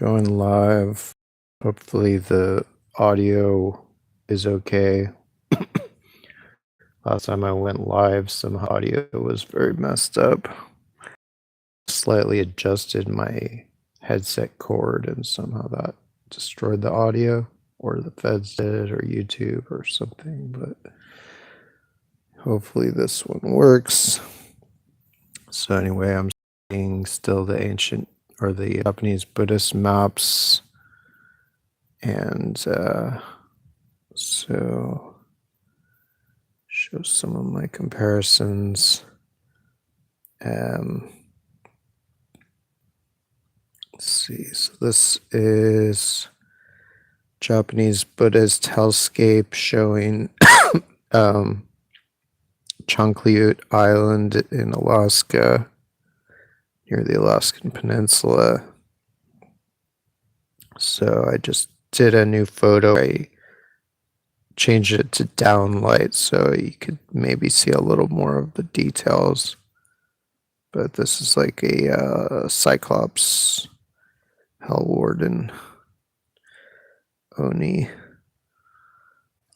Going live. Hopefully the audio is okay. Last time I went live, some audio was very messed up. Slightly adjusted my headset cord and somehow that destroyed the audio, or the feds did, or YouTube or something, but hopefully this one works. So anyway, I'm seeing still the ancient or the Japanese Buddhist maps, and so show some of my comparisons. Let's see. So this is Japanese Buddhist hellscape showing Chongliut Island in Alaska, near the Alaskan Peninsula. So I just did a new photo. I changed it to downlight so you could maybe see a little more of the details. But this is like a Cyclops Hell Warden Oni.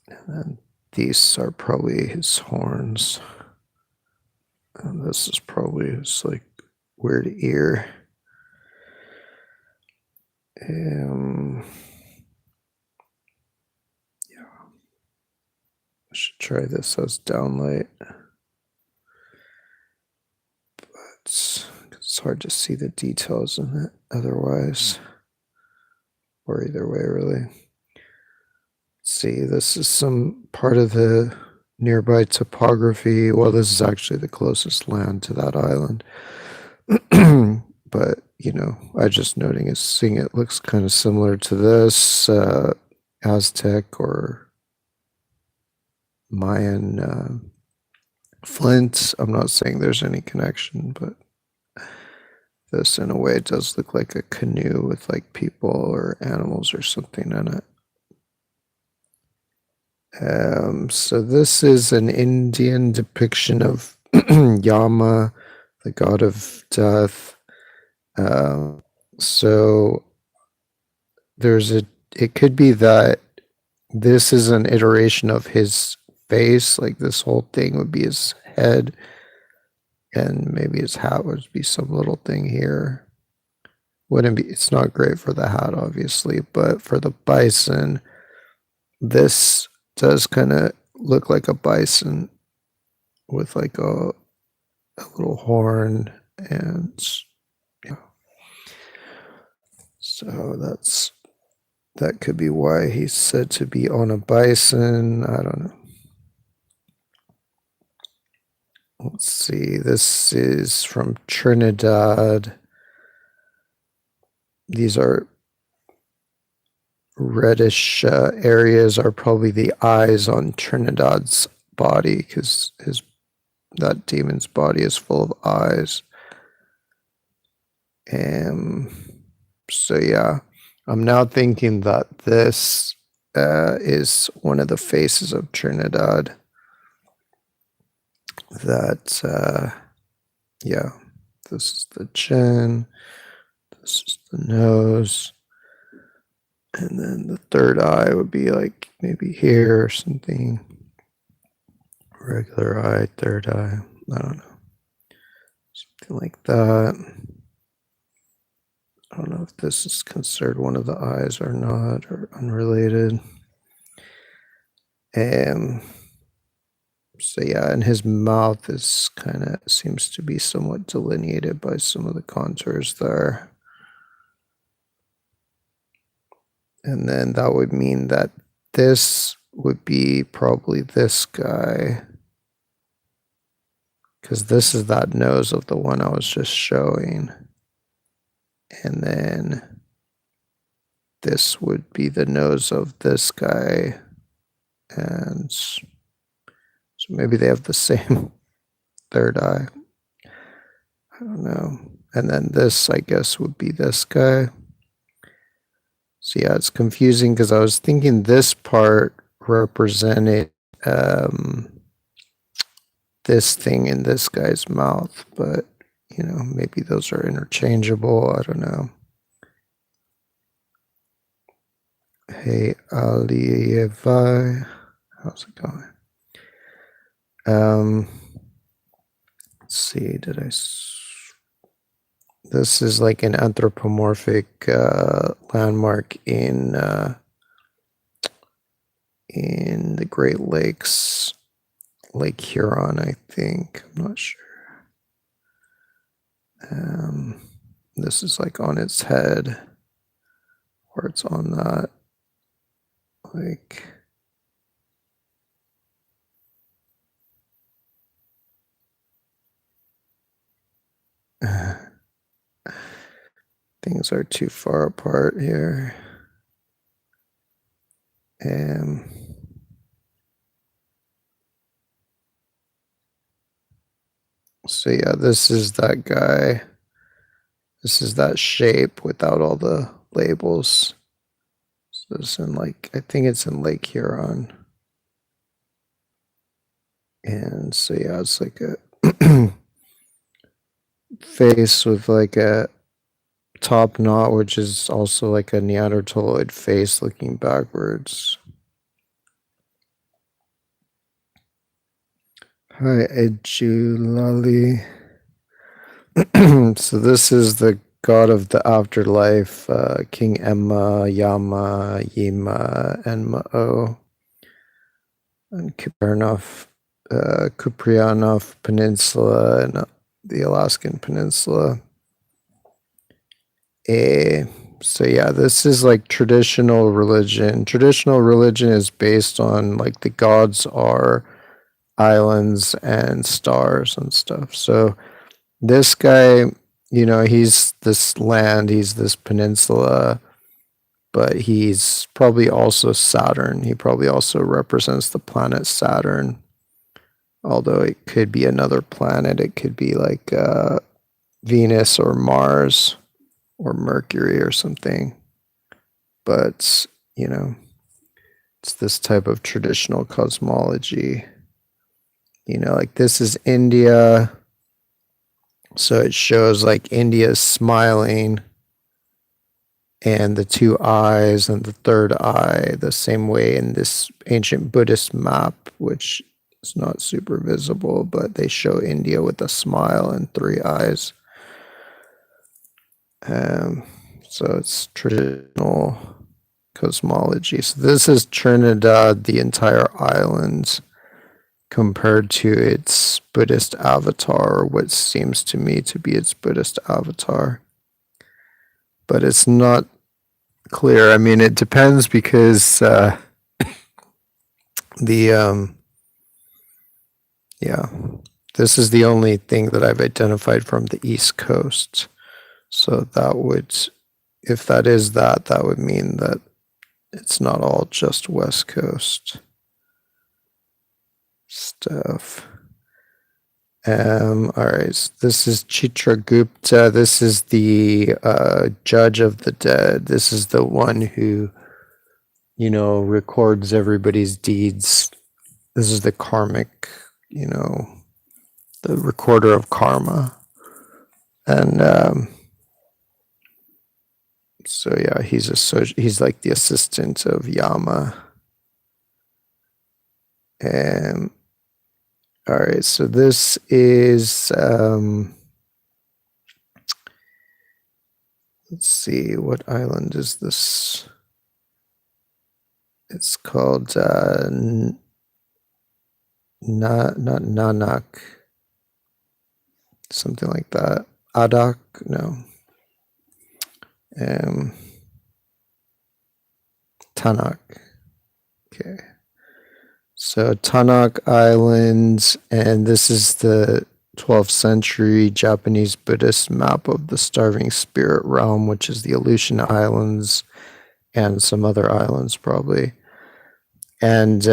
And then these are probably his horns. And this is probably his like weird ear. Yeah. I should try this as downlight. But it's hard to see the details in it otherwise. Or either way, really. See, this is some part of the nearby topography. Well, this is actually the closest land to that island. But, I just seeing it looks kind of similar to this Aztec or Mayan flint. I'm not saying there's any connection, but this in a way does look like a canoe with like people or animals or something in it. So this is an Indian depiction of Yama, the god of death. So it could be that this is an iteration of his face, like this whole thing would be his head, and maybe his hat would be some little thing here. It's not great for the hat, obviously, but for the bison, this does kind of look like a bison with like a little horn, and yeah. So that could be why he's said to be on a bison. I don't know. Let's see. This is from Trinidad. These are reddish areas are probably the eyes on Trinidad's body, because that demon's body is full of eyes. So yeah, I'm now thinking that this is one of the faces of Trinidad. That yeah, this is the chin, this is the nose, and then the third eye would be like maybe here or something. Regular eye, third eye, I don't know. Something like that. I don't know if this is considered one of the eyes or not, or unrelated. So yeah, and his mouth is seems to be somewhat delineated by some of the contours there. And then that would mean that this would be probably this guy, because this is that nose of the one I was just showing. And then this would be the nose of this guy. And so maybe they have the same third eye. I don't know. And then this, I guess, would be this guy. So yeah, it's confusing because I was thinking this part represented this thing in this guy's mouth, but maybe those are interchangeable. I don't know. Hey, Aliyevi. How's it going? Let's see, this is like an anthropomorphic landmark in the Great Lakes, Lake Huron, I think. I'm not sure. This is like on its head, or it's on that, like, things are too far apart here. So yeah, this is that guy. This is that shape without all the labels. So it's in like, I think it's in Lake Huron. And so yeah, it's like a face with like a top knot, which is also like a Neanderthaloid face looking backwards. Hi, Ejulali. So this is the god of the afterlife, King Emma, Yama, Yima, and Ma'o, and Kuprianov Peninsula, and the Alaskan Peninsula. So yeah, this is like traditional religion. Traditional religion is based on like the gods are islands and stars and stuff. So this guy, he's this land, he's this peninsula, but he's probably also Saturn. He probably also represents the planet Saturn. Although it could be another planet, it could be like Venus or Mars or Mercury or something. But, it's this type of traditional cosmology. Like this is India. So it shows like India's smiling and the two eyes and the third eye the same way in this ancient Buddhist map, which is not super visible, but they show India with a smile and three eyes. So it's traditional cosmology. So this is Trinidad, the entire island, compared to its Buddhist avatar, or what seems to me to be its Buddhist avatar. But it's not clear. I mean, it depends because this is the only thing that I've identified from the East Coast. So that would, if that is that would mean that it's not all just West Coast stuff. All right, so this is Chitragupta. This is the judge of the dead. This is the one who, records everybody's deeds. This is the karmic, the recorder of karma. And so yeah, he's like the assistant of Yama. And all right, so this is let's see, what island is this? It's called not Nanak, something like that. Adak, no. Tanak. Okay. So Tanak Island, and this is the 12th century Japanese Buddhist map of the starving spirit realm, which is the Aleutian Islands and some other islands probably. And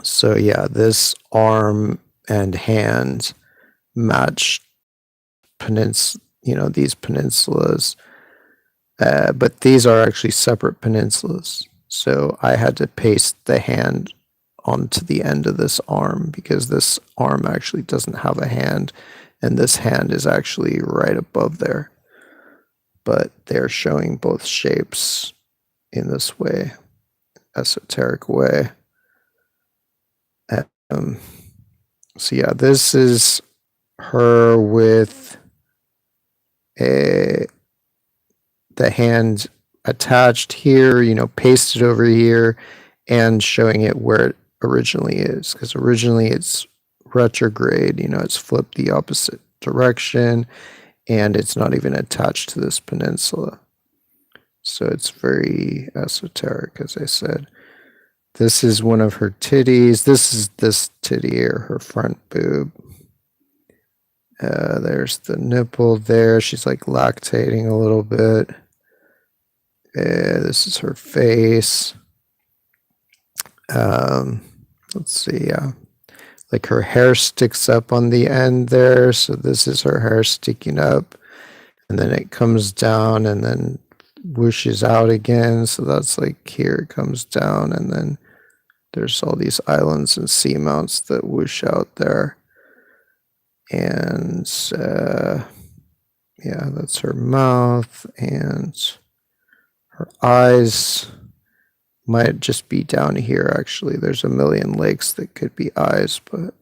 so yeah, this arm and hand match these peninsulas, but these are actually separate peninsulas. So I had to paste the hand onto the end of this arm because this arm actually doesn't have a hand, and this hand is actually right above there. But they're showing both shapes in this way, esoteric way. Um, so yeah, this is her with the hand attached here, pasted over here, and showing it where it originally is. Because originally it's retrograde, it's flipped the opposite direction, and it's not even attached to this peninsula. So it's very esoteric, as I said. This is one of her titties. This is this titty here, her front boob. There's the nipple there. She's like lactating a little bit. This is her face. Let's see. Like her hair sticks up on the end there. So this is her hair sticking up. And then it comes down and then whooshes out again. So that's like here it comes down. And then there's all these islands and seamounts that whoosh out there. And yeah, that's her mouth, and her eyes might just be down here, actually. There's a million lakes that could be eyes, but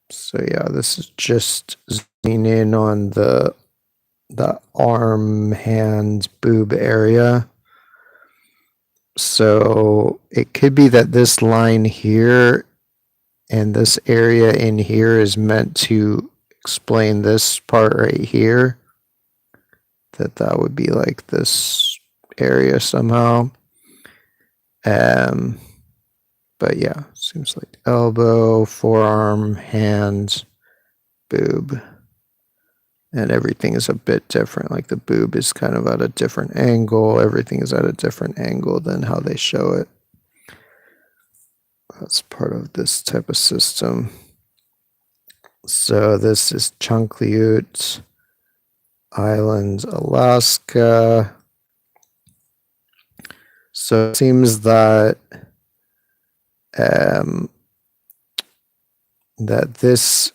so yeah, this is just zooming in on the arm, hand, boob area. So it could be that this line here and this area in here is meant to explain this part right here. That would be like this area somehow. But yeah, seems like elbow, forearm, hands, boob. And everything is a bit different. Like the boob is kind of at a different angle. Everything is at a different angle than how they show it. That's part of this type of system. So this is Chunkliut Island, Alaska. So it seems that that this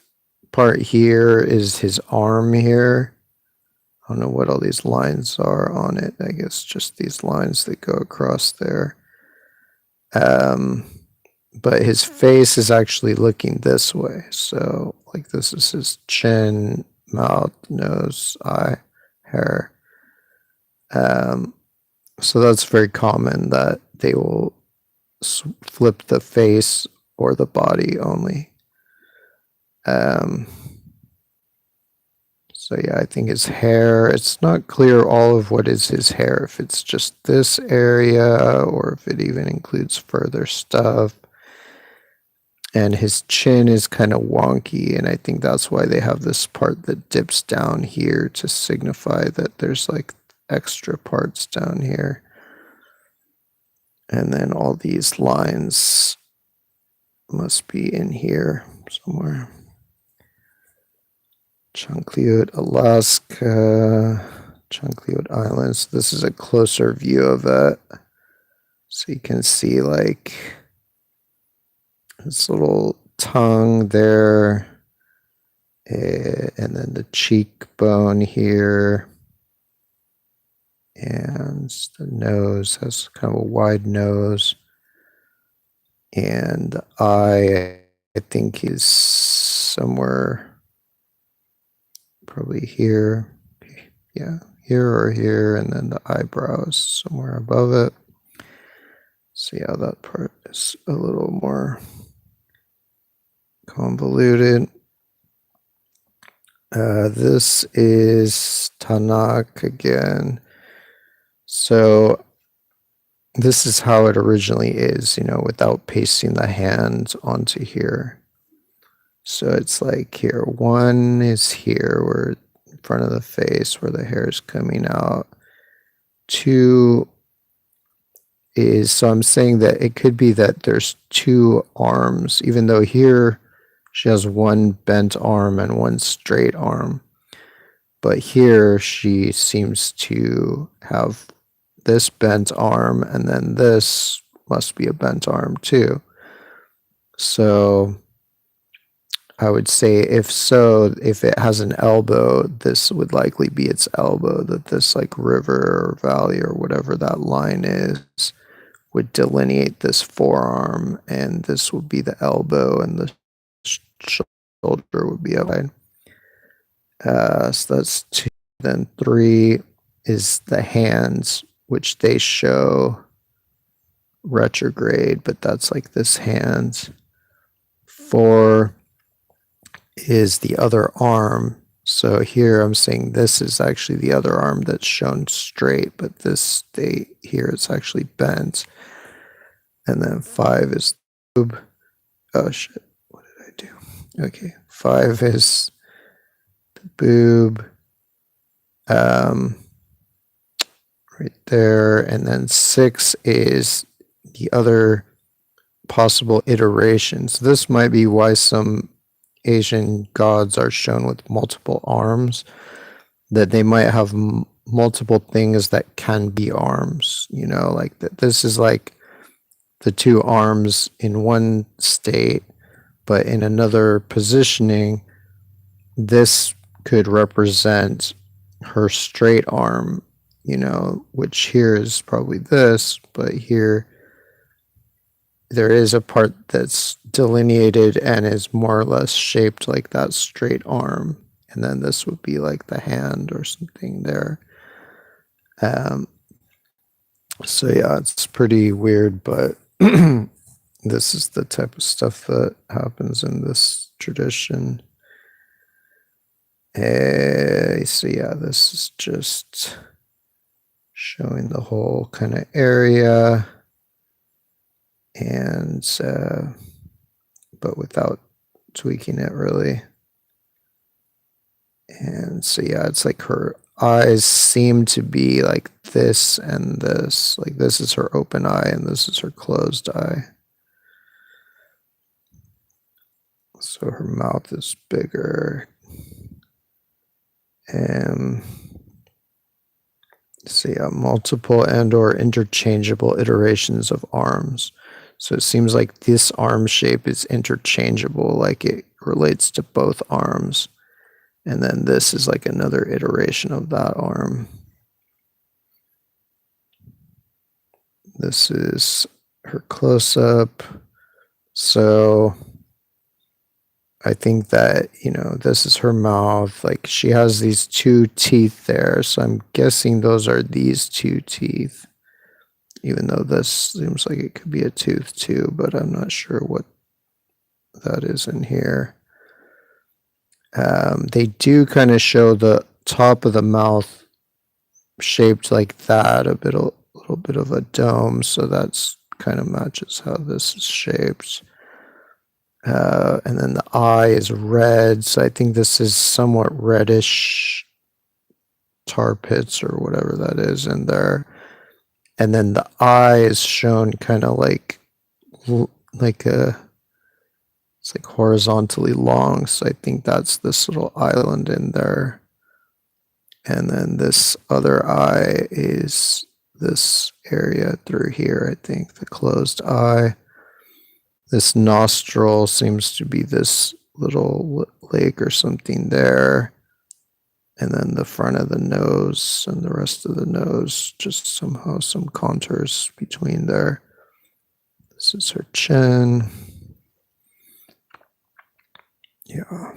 part here is his arm here. I don't know what all these lines are on it. I guess just these lines that go across there. But his face is actually looking this way. So like this is his chin, mouth, nose, eye, hair. So that's very common that they will flip the face or the body only. So yeah, I think his hair, it's not clear all of what is his hair, if it's just this area or if it even includes further stuff. And his chin is kind of wonky, and I think that's why they have this part that dips down here to signify that there's like extra parts down here. And then all these lines must be in here somewhere. Chunkliut, Alaska, Chunkliut Islands. This is a closer view of it. So you can see like this little tongue there, and then the cheekbone here, and the nose has kind of a wide nose, and the eye, I think, is somewhere probably here. Yeah, here or here, and then the eyebrows somewhere above it. See how that part is a little more convoluted. This is Tanakh again. So this is how it originally is, without pasting the hand onto here. So it's like here, one is here, where in front of the face, where the hair is coming out. Two is, so I'm saying that it could be that there's two arms, even though here she has one bent arm and one straight arm. But here she seems to have this bent arm, and then this must be a bent arm too. So I would say if so, if it has an elbow, this would likely be its elbow, that this like river or valley or whatever that line is would delineate this forearm, and this would be the elbow, and the shoulder would be outside. So that's 2. Then 3 is the hands, which they show retrograde, but that's like this hand. 4 is the other arm. So here I'm saying this is actually the other arm that's shown straight, but this here it's actually bent. And then 5 is boob. Oh shit, what did I do? Okay, 5 is the boob. Right there, and then 6 is the other possible iterations. This might be why some Asian gods are shown with multiple arms, that they might have multiple things that can be arms, like that. This is like the 2 arms in one state, but in another positioning, this could represent her straight arm, which here is probably this, but here there is a part that's delineated and is more or less shaped like that straight arm. And then this would be like the hand or something there. So yeah, it's pretty weird, but this is the type of stuff that happens in this tradition. So yeah, this is just showing the whole kind of area, and but without tweaking it really. And so yeah, it's like her eyes seem to be like this and this. Like this is her open eye and this is her closed eye. So her mouth is bigger. And so yeah, multiple and or interchangeable iterations of arms. So it seems like this arm shape is interchangeable, like it relates to both arms. And then this is like another iteration of that arm. This is her close-up. So I think that, this is her mouth. Like she has these 2 teeth there. So I'm guessing those are these 2 teeth, even though this seems like it could be a tooth too, but I'm not sure what that is in here. They do kind of show the top of the mouth shaped like that, a little bit of a dome, so that's kind of matches how this is shaped. And then the eye is red, so I think this is somewhat reddish tar pits or whatever that is in there. And then the eye is shown kind of like it's like horizontally long, so I think that's this little island in there. And then this other eye is this area through here, I think, the closed eye. This nostril seems to be this little lake or something there. And then the front of the nose and the rest of the nose, just somehow some contours between there. This is her chin. Yeah.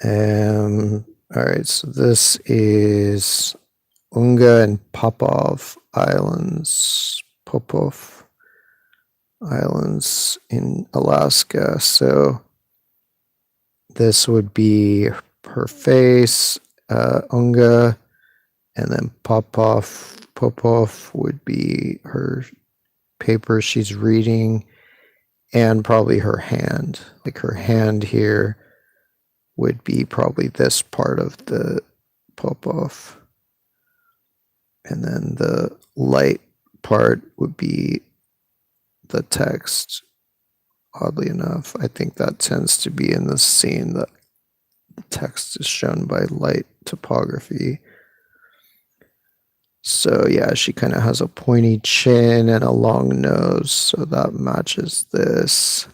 All right, so this is Unga and Popov Islands. Popov Islands in Alaska. So this would be her face, Unga, and then Popov would be her paper she's reading, and probably her hand. Like her hand here would be probably this part of the Popov. And then the light part would be the text. Oddly enough, I think that tends to be in the scene that the text is shown by light topography. So yeah, she kind of has a pointy chin and a long nose, so that matches this.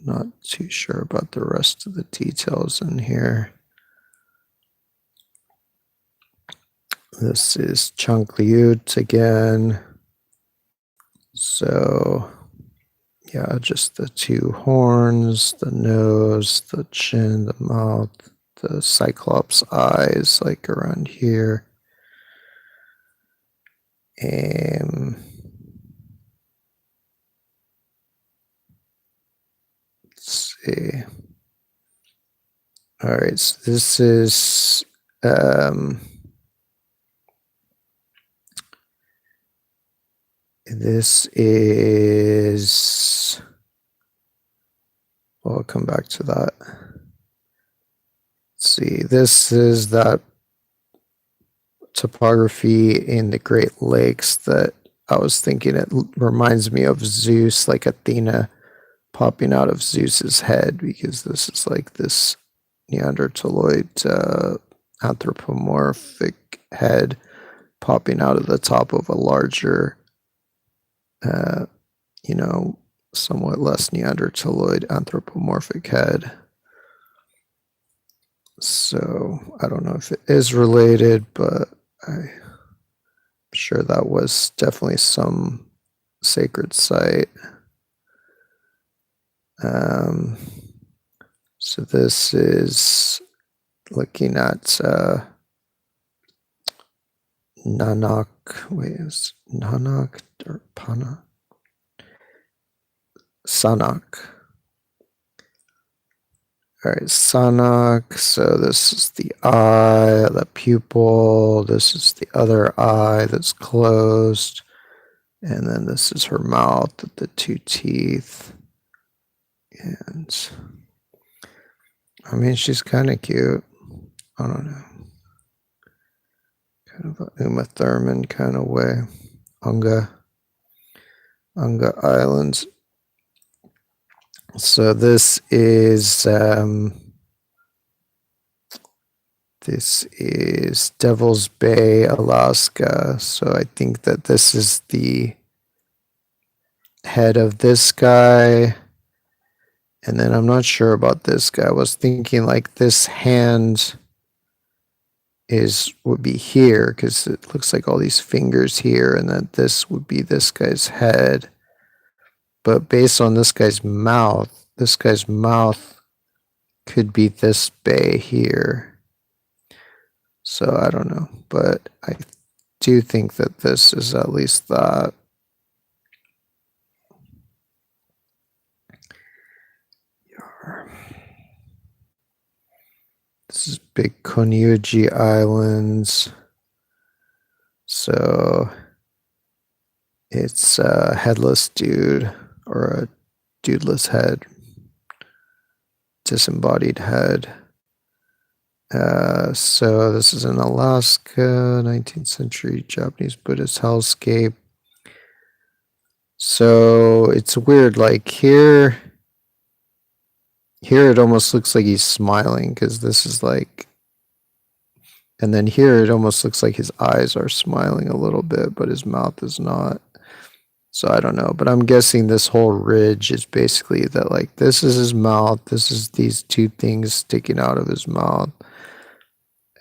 Not too sure about the rest of the details in here. This is Chungliut again. So, yeah, just the two horns, the nose, the chin, the mouth, the cyclops eyes, like around here. Let's see. All right, so this is well, I'll come back to that. Let's see, this is that topography in the Great Lakes that I was thinking it reminds me of Zeus, like Athena popping out of Zeus's head, because this is like this Neanderthaloid anthropomorphic head popping out of the top of a larger, you know, somewhat less Neanderthaloid anthropomorphic head. So I don't know if it is related, but I'm sure that was definitely some sacred site. So this is looking at Nanak. Wait, is Nanak or Pana? Sanak. All right, Sanak. So this is the eye, the pupil. This is the other eye that's closed. And then this is her mouth with the two teeth. And I mean, she's kind of cute. I don't know. Kind of a Uma Thurman kind of way. Unga Islands. So this is Devil's Bay, Alaska. So I think that this is the head of this guy. And then I'm not sure about this guy. I was thinking like this hand would be here because it looks like all these fingers here, and then this would be this guy's head. But based on this guy's mouth could be this bay here. So I don't know, but I do think that this is at least that. This is Big Konyuji Islands. So it's a headless dude, or a dudeless head, disembodied head. So this is in Alaska, 19th century Japanese Buddhist hellscape. So it's weird, like here it almost looks like he's smiling, because this is like, and then here it almost looks like his eyes are smiling a little bit, but his mouth is not. So I don't know, but I'm guessing this whole ridge is basically that, like, this is his mouth, this is these two things sticking out of his mouth,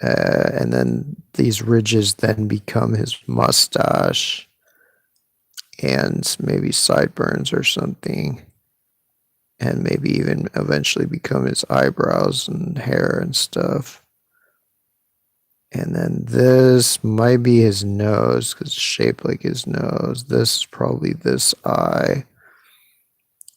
and then these ridges then become his mustache and maybe sideburns or something, and maybe even eventually become his eyebrows and hair and stuff. And then this might be his nose, because it's shaped like his nose. This is probably this eye.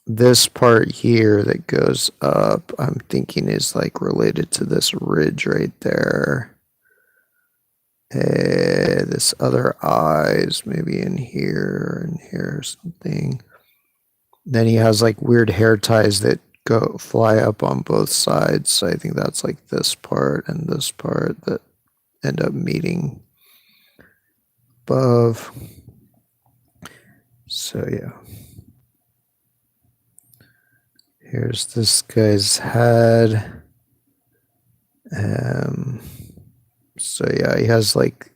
This part here that goes up, I'm thinking is like related to this ridge right there. This other eye is maybe in here and here or something. Then he has like weird hair ties that fly up on both sides. So I think that's like this part and this part that end up meeting above. So yeah. Here's this guy's head. So yeah, he has like,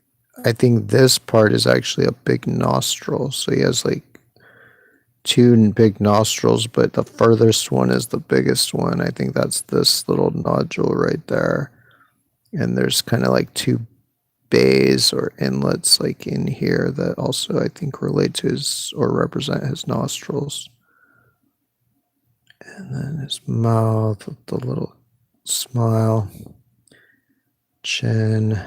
I think this part is actually a big nostril. So he has like two big nostrils, but the furthest one is the biggest one. I think that's this little nodule right there. And there's kind of like two bays or inlets like in here that also I think relate to his or represent his nostrils. And then his mouth with the little smile, chin.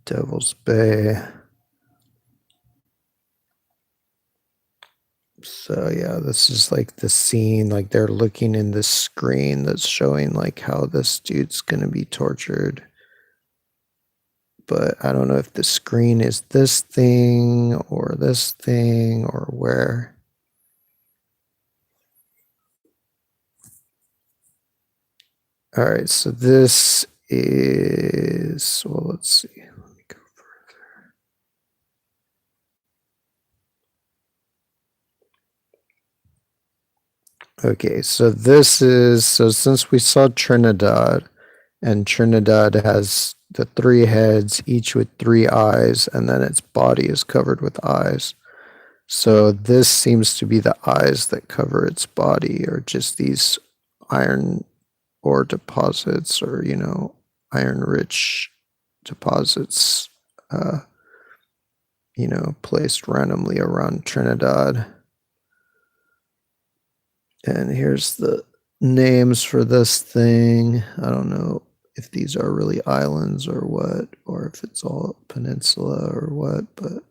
Devil's Bay. So yeah, this is like the scene, like they're looking in the screen that's showing like how this dude's gonna be tortured. But I don't know if the screen is this thing or where. All right, so this is, well, let's see. Let me go further. Okay, so this is, so since we saw Trinidad, and Trinidad has the three heads, each with three eyes, and then its body is covered with eyes. So this seems to be the eyes that cover its body, or just these iron ore deposits, or, you know, iron rich deposits, you know, placed randomly around Trinidad. And here's the names for this thing. I don't know if these are really islands or what, or if it's all peninsula or what, but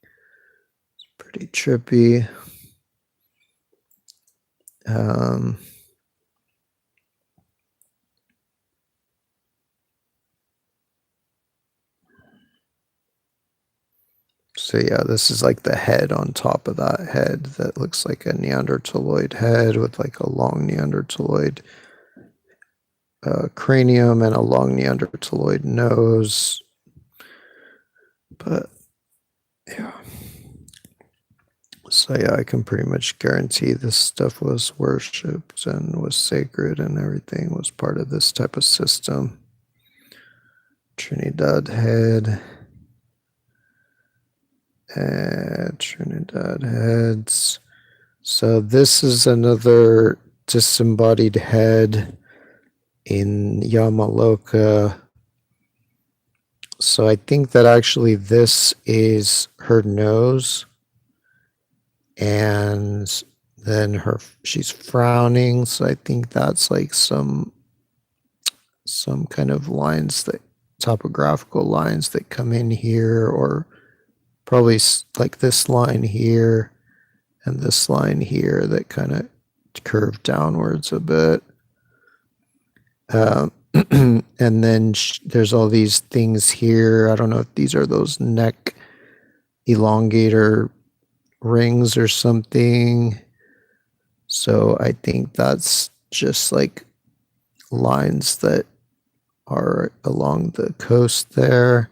it's pretty trippy. So yeah, this is like the head on top of that head that looks like a Neanderthaloid head with like a long Neanderthaloid cranium and a long Neanderthaloid nose. But yeah. So yeah, I can pretty much guarantee this stuff was worshipped and was sacred and everything was part of this type of system. Trinidad head. Trinidad heads. So this is another disembodied head in Yamaloka. So I think that actually this is her nose, and then she's frowning. So I think that's like some kind of lines, that topographical lines that come in here, or probably like this line here and this line here that kind of curve downwards a bit. And then there's all these things here. I don't know if these are those neck elongator rings or something. So I think that's just like lines that are along the coast there.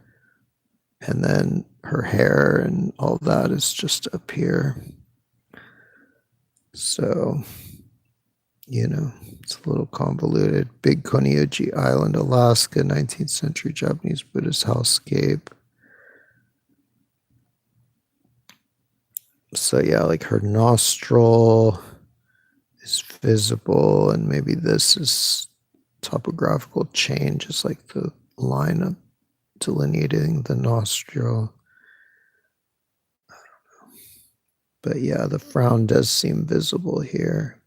And then her hair and all that is just up here. So, you know, it's a little convoluted. Big Konioji Island, Alaska, 19th century Japanese Buddhist housecape. So yeah, like her nostril is visible, and maybe this is topographical change, is like the line of delineating the nostril. I don't know. But yeah, the frown does seem visible here.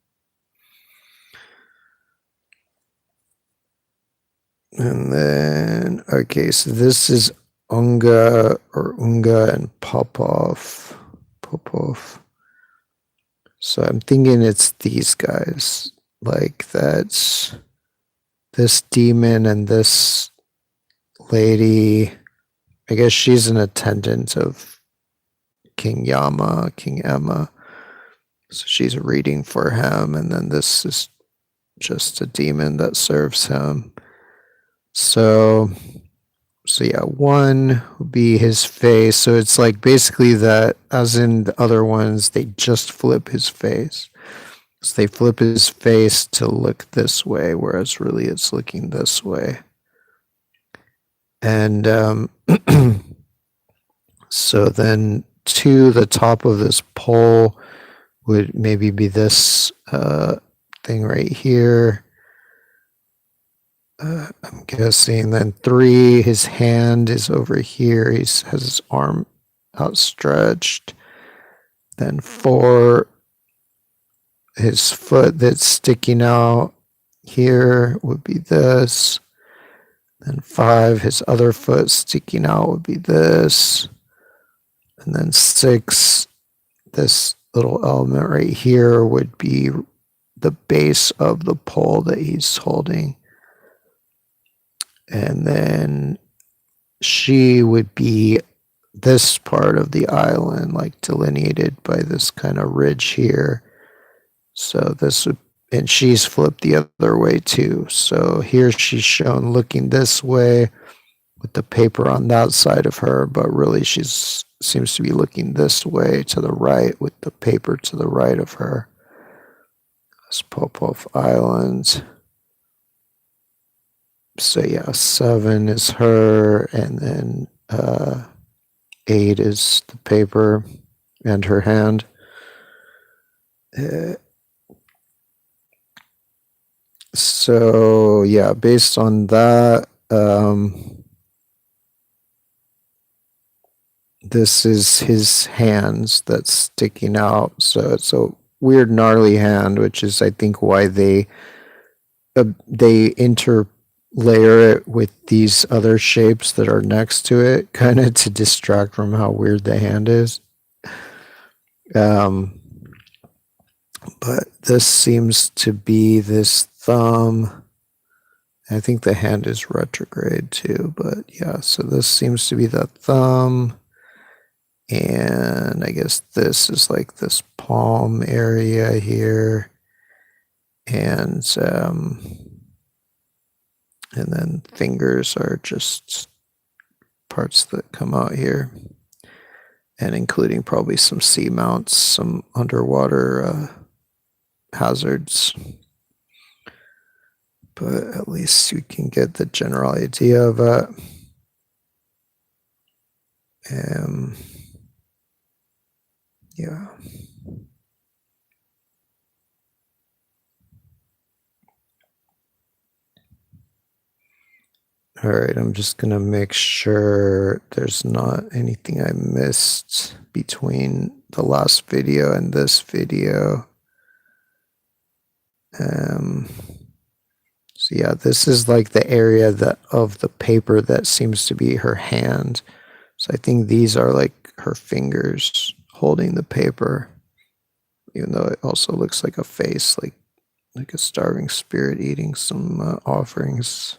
And then, okay, so this is Unga and Popov. So I'm thinking it's these guys. Like that's this demon and this lady. I guess she's an attendant of King Emma. So she's reading for him, and then this is just a demon that serves him. So yeah, one would be his face. So it's like basically that, as in the other ones, they just flip his face. So they flip his face to look this way, whereas really it's looking this way. And so then to the top of this pole would maybe be this thing right here. I'm guessing. Then 3, his hand is over here. He has his arm outstretched. Then 4, his foot that's sticking out here would be this. Then 5, his other foot sticking out would be this. And then 6, this little element right here would be the base of the pole that he's holding. And then she would be this part of the island, like delineated by this kind of ridge here. So this would, and she's flipped the other way too. So here she's shown looking this way with the paper on that side of her, but really she's seems to be looking this way to the right with the paper to the right of her. This Popov Island. So yeah, 7 is her, and then 8 is the paper and her hand. So yeah, based on that, this is his hands that's sticking out. So it's a weird gnarly hand, which is I think why they interlayer it with these other shapes that are next to it, kind of to distract from how weird the hand is. But this seems to be this thumb. I think the hand is retrograde too, but yeah, so this seems to be the thumb. And I guess this is like this palm area here. And then fingers are just parts that come out here. And including probably some sea mounts, some underwater hazards. But at least you can get the general idea of it. Yeah. All right, I'm just going to make sure there's not anything I missed between the last video and this video. So yeah, this is like the area that of the paper that seems to be her hand. So I think these are like her fingers holding the paper, even though it also looks like a face, like a starving spirit eating some offerings.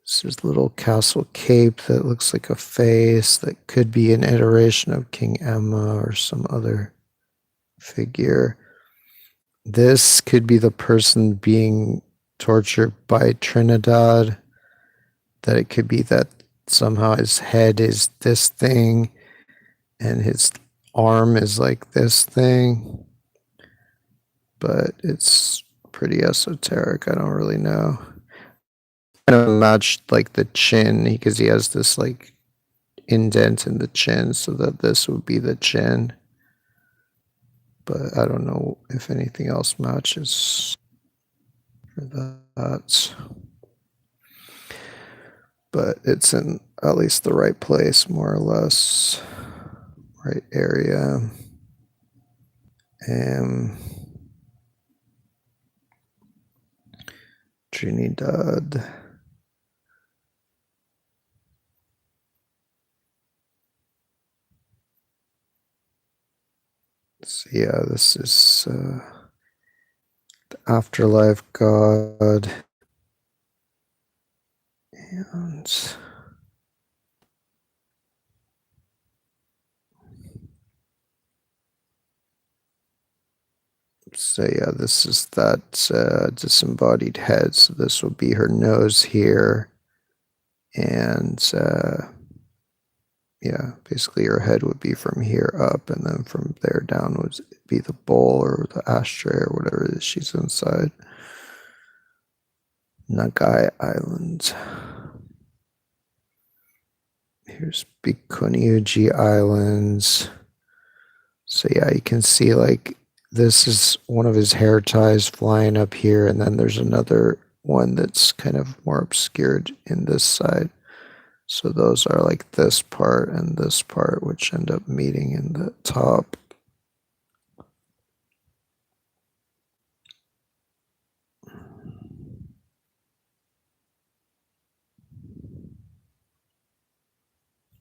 This is little castle cape that looks like a face that could be an iteration of King Emma or some other figure. This could be the person being tortured by Trinidad. That it could be that somehow his head is this thing and his arm is like this thing. But it's pretty esoteric. I don't really know. Kind of matched like the chin because he has this like indent in the chin, so that this would be the chin. But I don't know if anything else matches for that. But it's in at least the right place, more or less, right area. Trinidad. So yeah, this is the afterlife god. And so yeah, this is that disembodied head. So this will be her nose here. And yeah, basically her head would be from here up, and then from there down would be the bowl or the ashtray or whatever it is she's inside. Nagai Island. Here's Bikuniuji Islands. So yeah, you can see like this is one of his hair ties flying up here, and then there's another one that's kind of more obscured in this side. So those are like this part and this part, which end up meeting in the top.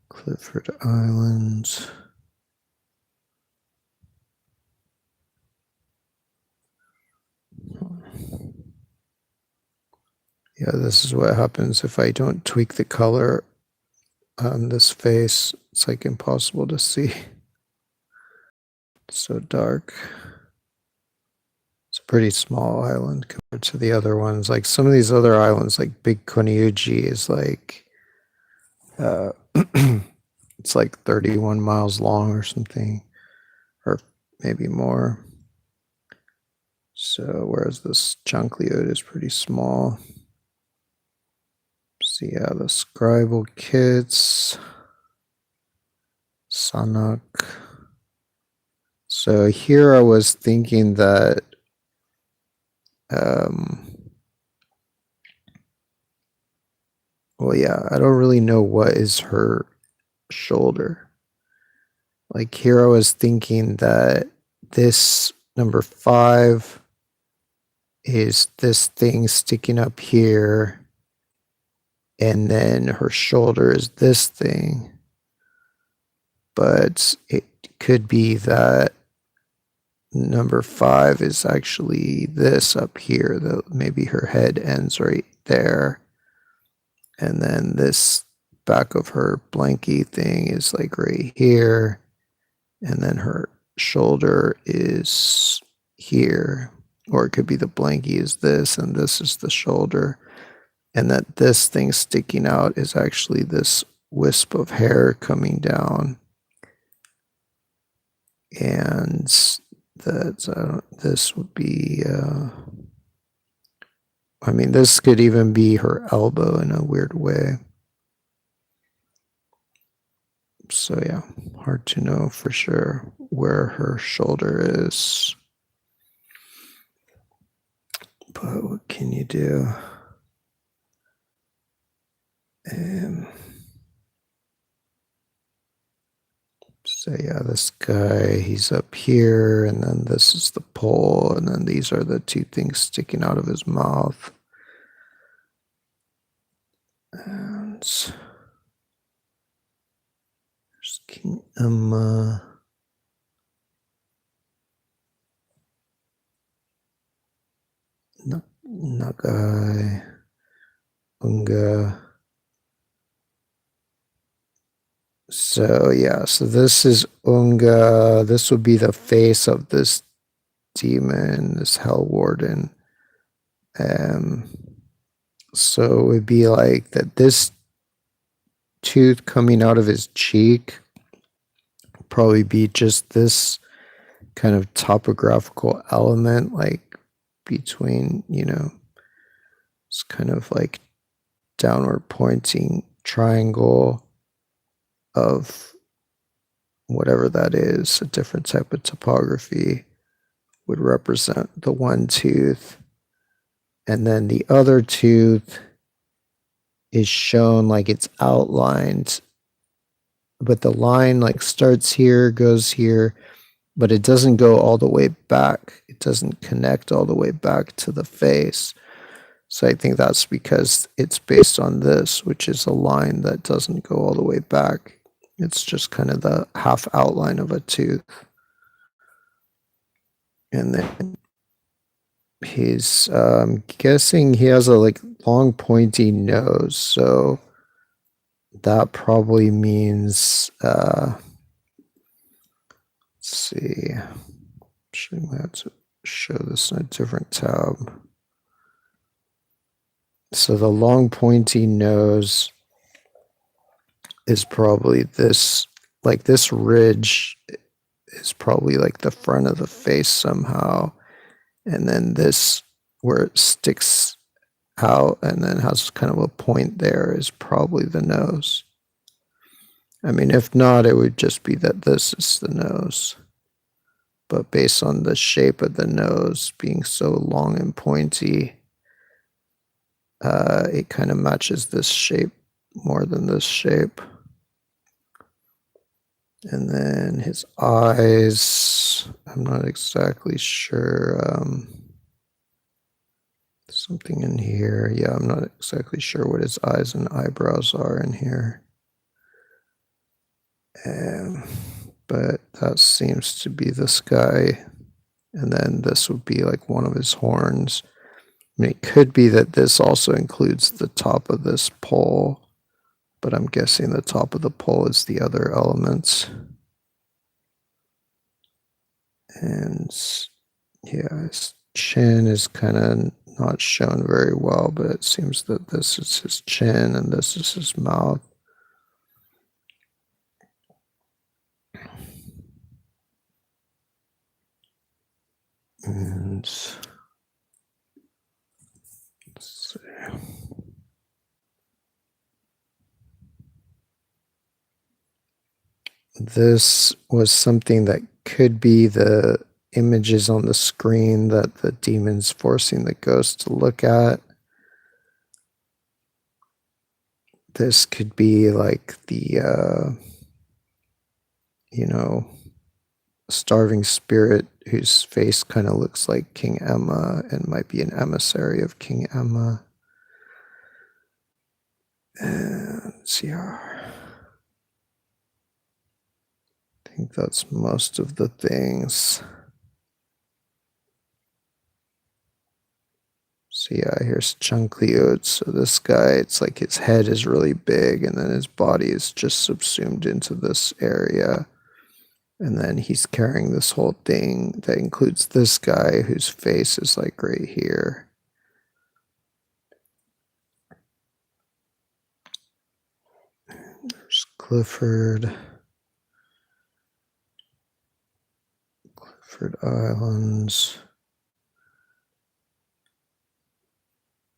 Clifford Islands. Yeah, this is what happens if I don't tweak the color on this face. It's like impossible to see. It's so dark. It's a pretty small island compared to the other ones. Like some of these other islands, like Big Koniuji is like, it's like 31 miles long or something, or maybe more. So whereas this Chankliot is pretty small. So yeah, the scribal kits, Sanak. So here I was thinking that well, yeah, I don't really know what is her shoulder. Like here I was thinking that this number 5 is this thing sticking up here, and then her shoulder is this thing. But it could be that number 5 is actually this up here, that maybe her head ends right there. And then this back of her blankie thing is like right here. And then her shoulder is here. Or it could be the blankie is this, and this is the shoulder. And that this thing sticking out is actually this wisp of hair coming down. And that this would be, I mean, this could even be her elbow in a weird way. So yeah, hard to know for sure where her shoulder is. But what can you do? So yeah, this guy, he's up here, and then this is the pole, and then these are the two things sticking out of his mouth. And there's King Emma. Nagai. Unga. So yeah, so this is Unga. This would be the face of this demon, this hell warden. So it would be like that this tooth coming out of his cheek would probably be just this kind of topographical element, like between, it's kind of like downward pointing triangle of whatever that is, a different type of topography would represent the one tooth. And then the other tooth is shown like it's outlined, but the line like starts here, goes here, but it doesn't go all the way back. It doesn't connect all the way back to the face. So I think that's because it's based on this, which is a line that doesn't go all the way back. It's just kind of the half outline of a tooth. And then he's guessing he has a like long pointy nose, so that probably means let's see. Actually, I have to show this in a different tab. So the long pointy nose is probably this, like this ridge is probably like the front of the face somehow. And then this, where it sticks out and then has kind of a point there, is probably the nose. I mean, if not, it would just be that this is the nose. But based on the shape of the nose being so long and pointy, it kind of matches this shape more than this shape. And then his eyes, I'm not exactly sure. Something in here. Yeah, I'm not exactly sure what his eyes and eyebrows are in here. But that seems to be this guy. And then this would be like one of his horns. I mean, it could be that this also includes the top of this pole, but I'm guessing the top of the pole is the other elements. And yeah, his chin is kind of not shown very well, but it seems that this is his chin and this is his mouth. And let's see. This was something that could be the images on the screen that the demon's forcing the ghost to look at. This could be like the, starving spirit whose face kind of looks like King Emma and might be an emissary of King Emma. And yeah, I think that's most of the things. So yeah, here's Chunkliut. So this guy, it's like his head is really big and then his body is just subsumed into this area. And then he's carrying this whole thing that includes this guy whose face is like right here. There's Clifford Islands.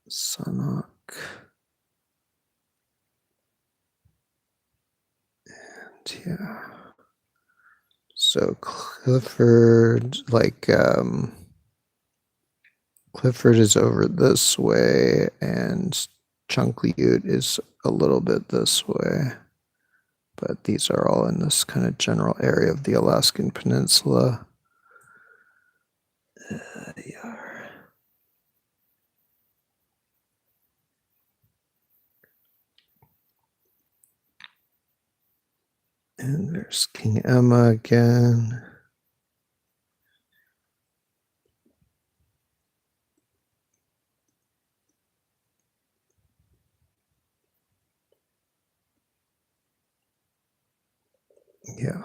Sanok. And yeah. So Clifford, Clifford is over this way, and Chunkliut is a little bit this way. But these are all in this kind of general area of the Alaskan Peninsula. Yeah. And there's King Emma again. Yeah.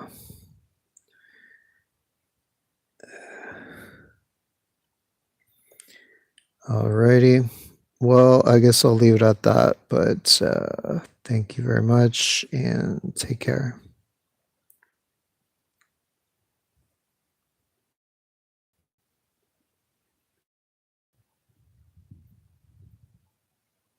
Alrighty. Well, I guess I'll leave it at that, but thank you very much and take care.